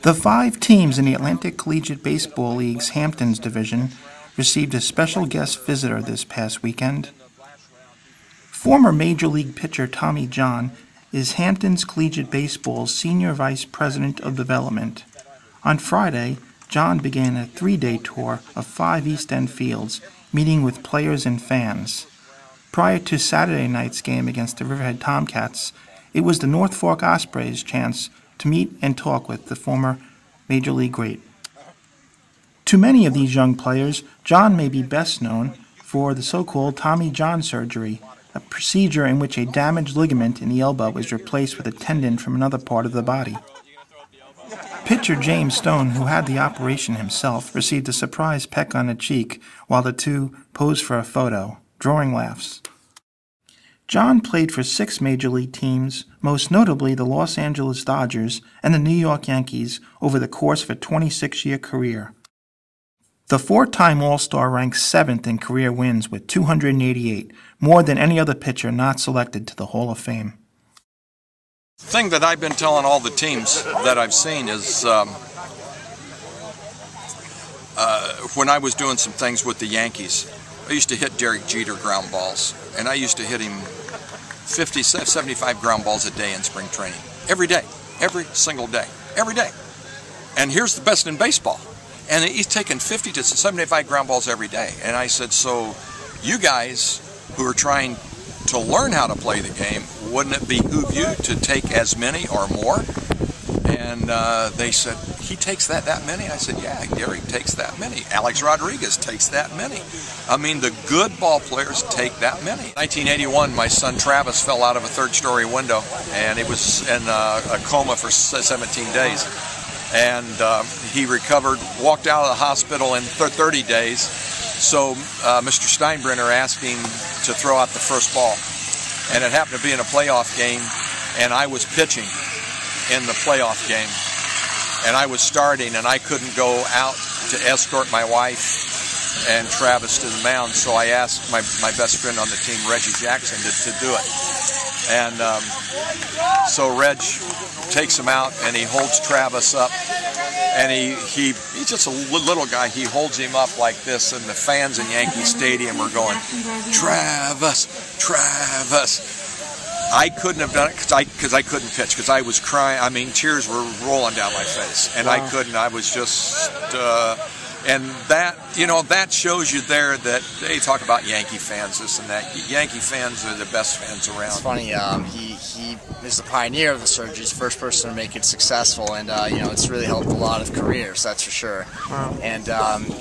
The 5 teams in the Atlantic Collegiate Baseball League's Hamptons division received a special guest visitor this past weekend. Former Major League pitcher Tommy John is Hamptons Collegiate Baseball's Senior Vice President of Development. On Friday, John began a 3-day tour of 5 East End fields, meeting with players and fans. Prior to Saturday night's game against the Riverhead Tomcats, it was the North Fork Ospreys' chance to meet and talk with the former Major League great. To many of these young players, John may be best known for the so-called Tommy John surgery, a procedure in which a damaged ligament in the elbow is replaced with a tendon from another part of the body. Pitcher James Stone, who had the operation himself, received a surprise peck on the cheek while the two posed for a photo, drawing laughs. John played for 6 Major League teams, most notably the Los Angeles Dodgers and the New York Yankees, over the course of a 26-year career. The 4-time All-Star ranks 7th in career wins with 288, more than any other pitcher not selected to the Hall of Fame. The thing that I've been telling all the teams that I've seen is when I was doing some things with the Yankees, I used to hit Derek Jeter ground balls, and I used to hit him 50, 75 ground balls a day in spring training. Every day. Every single day. Every day. And here's the best in baseball. And he's taking 50 to 75 ground balls every day. And I said, so you guys who are trying to learn how to play the game, wouldn't it behoove you to take as many or more? And they said, he takes that many? I said, yeah, Gary takes that many. Alex Rodriguez takes that many. I mean, the good ball players take that many. 1981, my son Travis fell out of a 3rd-story window, and he was in a coma for 17 days. And he recovered, walked out of the hospital in 30 days. So Mr. Steinbrenner asked him to throw out the first ball. And it happened to be in a playoff game, and I was pitching in the playoff game. And I was starting, and I couldn't go out to escort my wife and Travis to the mound, so I asked my best friend on the team, Reggie Jackson, to do it. And so Reg takes him out, and he holds Travis up, and he's just a little guy. He holds him up like this, and the fans in Yankee Stadium are going, Travis, Travis. I couldn't have done it because I couldn't pitch, because I was crying. I mean, tears were rolling down my face, and wow. I couldn't. I was just, and that, you know, that shows you there that they talk about Yankee fans, this and that. Yankee fans are the best fans around. It's funny. He is the pioneer of the surgery. He's the first person to make it successful, and you know, it's really helped a lot of careers. That's for sure. Wow. And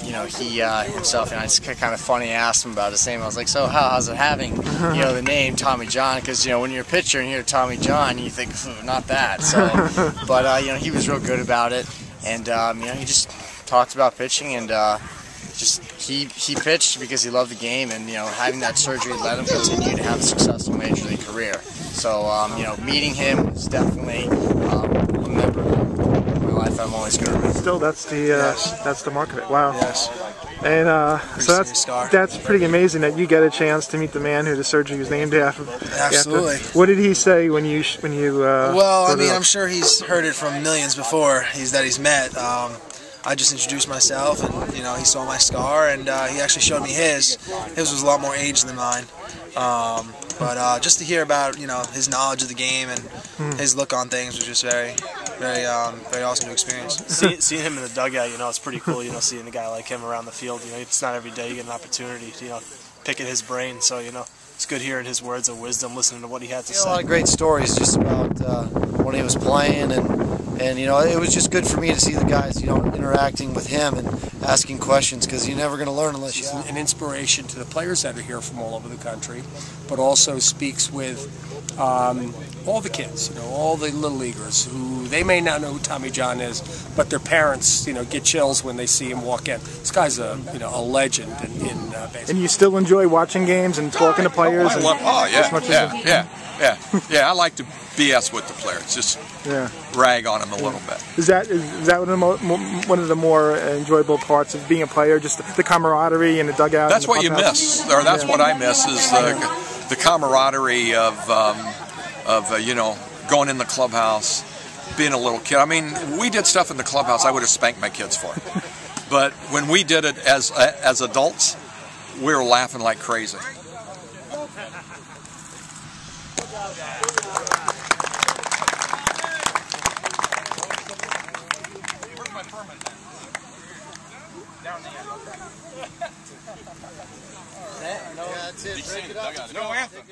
you know, he himself, and it's kind of funny. I asked him about his name. I was like, so how's it having, you know, the name Tommy John? Because you know, when you're a pitcher and you hear Tommy John, you think, not that. So, but you know, he was real good about it, and you know, he just talked about pitching, and just he pitched because he loved the game, and you know, having that surgery let him continue to have a successful Major League career. So you know, meeting him is definitely a member of my life I'm always going to remember. Still, that's the mark of it. Wow. Yes. And so that's pretty amazing that you get a chance to meet the man who the surgery was named after. Absolutely. What did he say when you well, I mean, I'm sure he's heard it from millions before that he's met. I just introduced myself, and you know, he saw my scar, and he actually showed me his. His was a lot more aged than mine. But just to hear about, you know, his knowledge of the game and his look on things was just very awesome to experience. Seeing him in the dugout, you know, it's pretty cool. You know, seeing a guy like him around the field. You know, it's not every day you get an opportunity to, you know, pick at his brain. So you know, it's good hearing his words of wisdom, listening to what he had to say. A lot of great stories just about when he was playing, and you know, it was just good for me to see the guys, you know, interacting with him and asking questions, because you're never going to learn unless you ask. An inspiration to the players that are here from all over the country, but also speaks with all the kids, you know, all the little leaguers who they may not know who Tommy John is, but their parents, you know, get chills when they see him walk in. This guy's a legend in baseball. And you still enjoy watching games and talking to players? Yeah, I like to BS with the players, just rag on them a little bit. Is that one of the more enjoyable parts of being a player, just the camaraderie and the dugout? That's what you miss, or that's what I miss, is the camaraderie of you know, going in the clubhouse being a little kid. I mean, we did stuff in the clubhouse I would have spanked my kids for. But when we did it as adults, we were laughing like crazy. Where's my permit then? Down the end, okay. That's it. Break it up. No anthem.